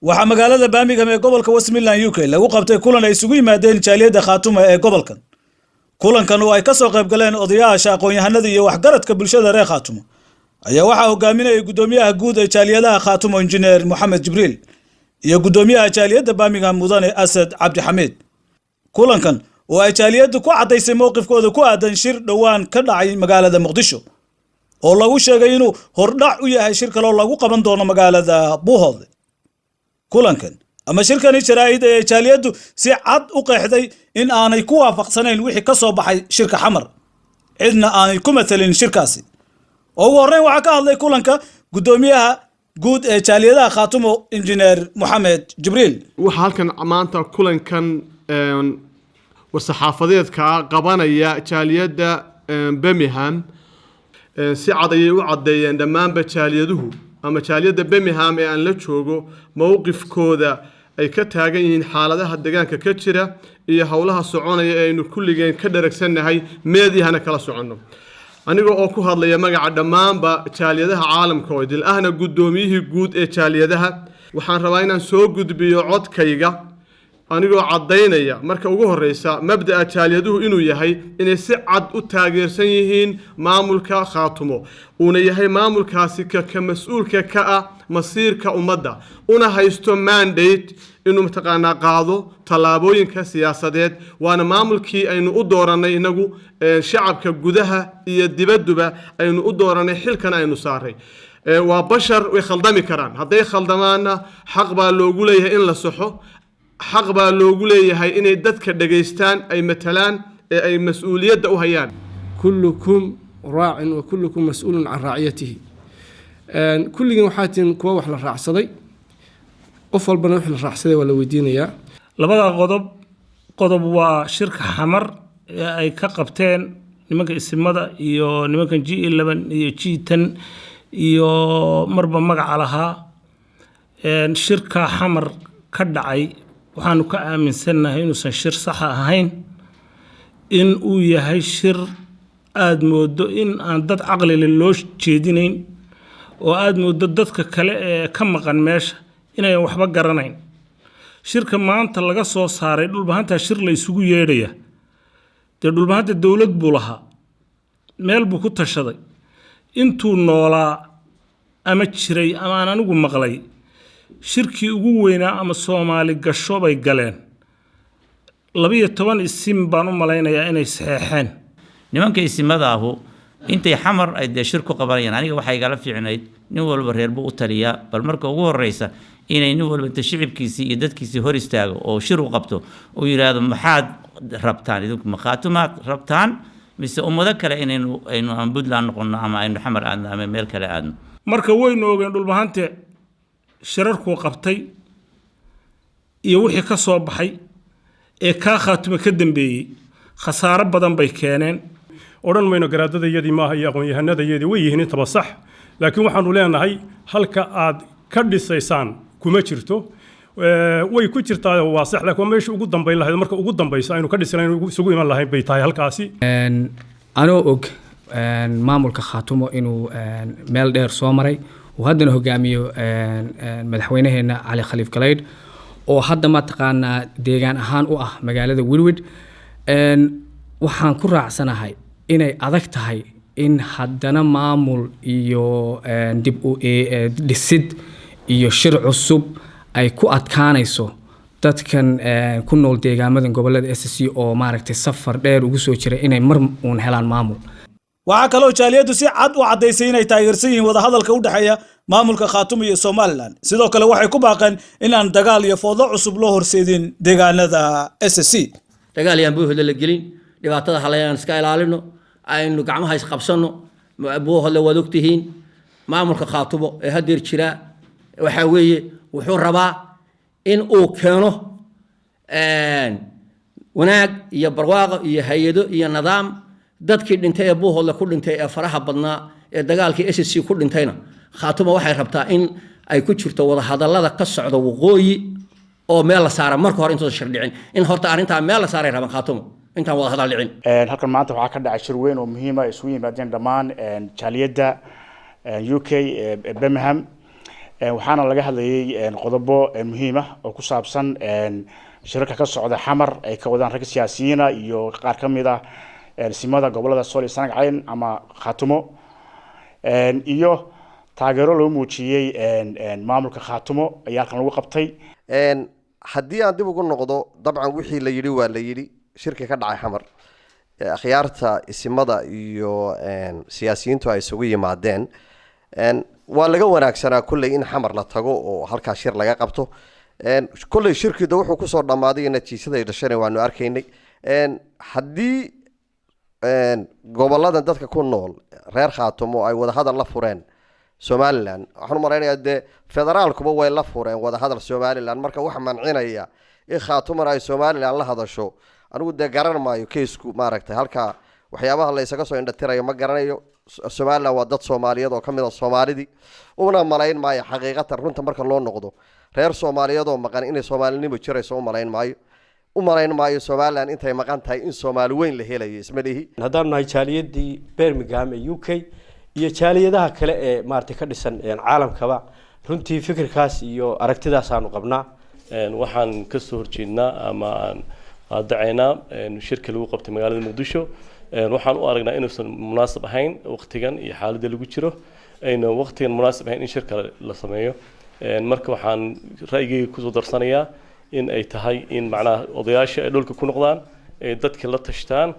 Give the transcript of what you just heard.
waxaa magaalada Birmingham ee gobolka West Midlands UK lagu qabtay kulan ay isugu yimaadeen jaaliyada Khaatumo ee gobolkan. Kulankan oo ay ka soo qayb galeen odayaasha aqoon-yahanada iyo waxgaradka bulshada reer Khaatumo ayaa waxa hogaaminayay gudoomiyaha guud ee jaaliyadaha Khaatumo Engineer Mohamed Jibril iyo gudoomiyaha jaaliyada Birmingham Mudane Asad Cabdi Xamiid. Kulankan oo ay jaaliyadu ku cadaysay mowqifkooda ku aadan shir dhawaan ka dhacay magaalada Muqdisho oo lagu sheegay inuu hordhac u yahay shir kale oo lagu qaban doono magaalada Buuhoodle. kulankan ama shirkani jaraa'id ee jaaliyadu si cad u qeexday in aanay ku waafaqsanayn wixii ka soo baxay shirka xamar cidna aanay ku matalin shirkaasi oo ugu horreyn waxa ka hadlay kulanka gudoomiyaha guud ee jaaliyadaha Khaatumo Engineer Mohamed Jibril waxa halkan maanta kulankan warsaxaafadeedka qabanaya jaaliyada Birmingham si cad ayay u cadeeyeen dhammaanba jaaliyaduhu ama jaaliyada Birmingham ee aan la joogo mowqifkooda ay ka taagan yihiin xaaladaha deegaanka ka jira iyo hawlaha soconaya ee aynu kulligeen ka daragsanahay meediyahana kala socono aniga oo ku hadlaya magaca dhammaanba jaaliyadaha caalamka oo idil ahna gudoomiyihii guud ee jaaliyadaha waxaan rabaa inaan soo gudbiyo codkayga anigoo cadeynaya marka ugu horeysa mabda'a jaaliyaduhu inuu yahay inay si cad u taageersan yihiin maamulka Khaatumo una yahay maamulkaasi ka mas'uulka ka ah masiirka ummadda una haysto mandate inuu mataqaanaa qaado talaabooyinka siyaasadeed waana maamulkii aynu u dooranay inagu shacabka gudaha iyo dibadduba aynu u dooranay xilkan aynu saaray waa bashar way khaldami karaan hadday khaldamaana xaq baa loogu leeyahay in la saxo xaq baa loogu leeyahay inay dadka dhageystaan ay matalaan ee ay mas'uuliyadda u hayaan kullukum raa'in wa kullukum mas'uulun an ra'iyatihi kulligan waxaatin kuwa wax la raacsaday qof walbana wax la raacsaday waa la weydiinayaa labada qodob waa shirka xamar ee ay ka qabteen nimanka isimada iyo nimanka G11 iyo G10 iyo marba magaca lahaa shirka xamar ka dhacay waxaanu ka aaminsanahay inuusan shir sax ahayn in uu yahay shir aad moodo in aan dad caqli leh loo jeedinayn oo aad moodo dadka kale ee ka maqan meesha inay waxba garanayn shirka maanta laga soo saaray dhulbahanta shir la isugu yeedhaya dhulbahanta dawlad buu lahaa meel buu ku tashaday intuu noolaa ama jiray ama aan anigu maqlay shirkii ugu weynaa ama Soomaali gasho bay galeen 12 isim baan u malaynayaa inay saxeexeen nimanka isimada ahu intay xamar ay shir ku qabanayaan aniga waxay igala fiicnayd nin walba reer buu u taliyaa bal marka ugu horeysa inay nin walba shicibkiisa iyo dadkiisa hor istaago oo shir u qabto oo yiraahdo maxaad rabtaan idinku ma Khaatumaad rabtaan mise ummado kale aynu aan Puntland noqono ama aynu xamar aadno ama meel kale aadno marka waynu ogeyn dhulbahante shirarku qabtay iyo wixii ka soo baxay ee ka Khaatumo ka dambeeyay khasaaro badan bay keeneen oran mayno garaadadayadii maaha iyo aqoon-yahanadayadii way yihiin intaba sax laakiin waxaanu leenahay halka aad ka dhisaysaan kuma jirto way ku jirtaa waa sax laakiin meesha ugu dambeyn lahayd marka ugu dambaysa aynu ka dhisanayn isugu iman lahayn bay tahay halkaasi anoo og maamulka Khaatumo inuu meel dheer soo maray وهذا هجاميو مدحوينهنا علي خليف كلايد وهذا ما تقانا ديجان أهان مجال ويلود وحن كرع سنة هاي إن أذكت هاي إن حدنا معمول يو دبو للسد يو شرع السب أي كو أتكانيسو تتكن كنا الديجان مدن قبل الSSC أو معركة السفر دير وجسوا شرع إن مرمون هلان معمول waxa kale oo jaaliyadu si cad u cadeysay inay taageersan yihiin wada hadalka u dhaxeeya maamulka Khaatumo iyo Somaliland sidoo kale waxay ku baaqeen in aan dagaal iyo foodo cusub loo horseedin deegaanada SSC dagaal yaan buuxda la gelin dhibaatada halayaan iska ilaalino aynu gacmaha is qabsano Buuhoodle wada ogtihiin maamulka Khaatumo ee hadir jira waxa weeye wuxuu rabaa in uu keeno wanaag iyo barwaaqo iyo hay'ado iyo nidaam dadkii dhintay ee Buuhoodle ku dhintay ee faraha badnaa ee dagaalkii SSC ku dhintayna Khaatumo waxay rabtaa in ay ku jirto wada hadallada ka socda waqooyi oo meel la saaro marka hore inta shardhicin in horta arinta meel la saaray raban Khaatumo inta wada hadal dhicin halkan maanta waxa ka dhacay shir weyn oo muhiim ah isugu yimaadeen dhamaan jaaliyada UK Birmingham waxaana laga hadlayay qodobo muhiim ah oo ku saabsan shirarka ka socda xamar ay ka wadaan rag siyaasiyiin iyo qaar ka mid ah simada gobolada Sool iyo Sanaag Cayn ama Khaatumo iyo taageero loo muujiyay maamulka Khaatumo ayaa halkan lagu qabtay haddii aan dib ugu noqdo dabcan wixii la yiri waa la yiri shirka ka dhacay xamar khiyaarta isimada iyo siyaasiyiintu ay isugu yimaadeen waa laga wanaagsanaa kulley in xamar la tago oo halkaas shir laga qabto kulley shirkida wuxuu ku soo dhamaaday natiijada ay dhashay waanu arkaynay haddii gobollada dadka ku nool reer Khaatumo ay wada hadal la fureen Somaliland waxaan maraynayaa de federaalkuba way la fureen wada hadal Somaliland marka wax mancinaya in Khaatumo ay Somaliland la hadasho anigu de garan maayo keesku maaragtay halka waxyaabaha la isaga soo indhatirayo ma garanayo Somaliland waa dad Soomaaliyeed oo kamid ah Soomaalidii una malayn maayo xaqiiqatan runta marka loo noqdo reer Soomaaliyeed oo maqan inay Soomaalinimo jirayso u malayn maayo Somaliland intay maqan tahay in Soomaali weyn la helayo ismadihi haddaan nahay jaaliyadii Birmingham ee UK iyo jaaliyadaha kale ee maartay ka dhisan caalamkaba runtii fikirkaas iyo aragtidaas aanu qabnaa waxaan ka soo horjeednaa ama aan dacaynaa shirka lagu qabtay magaalada Muqdisho waxaan u aragnaa inuusan munaasab ahayn waqtigan iyo xaaladda lagu jiro ayna waqtigan munaasab ahayn in shirka la sameeyo marka waxaan ra'yigayga ku soo darsanayaa in ay tahay in macnaha odayaasha ay dhulka ku noqdaan ay dadka la tashtaan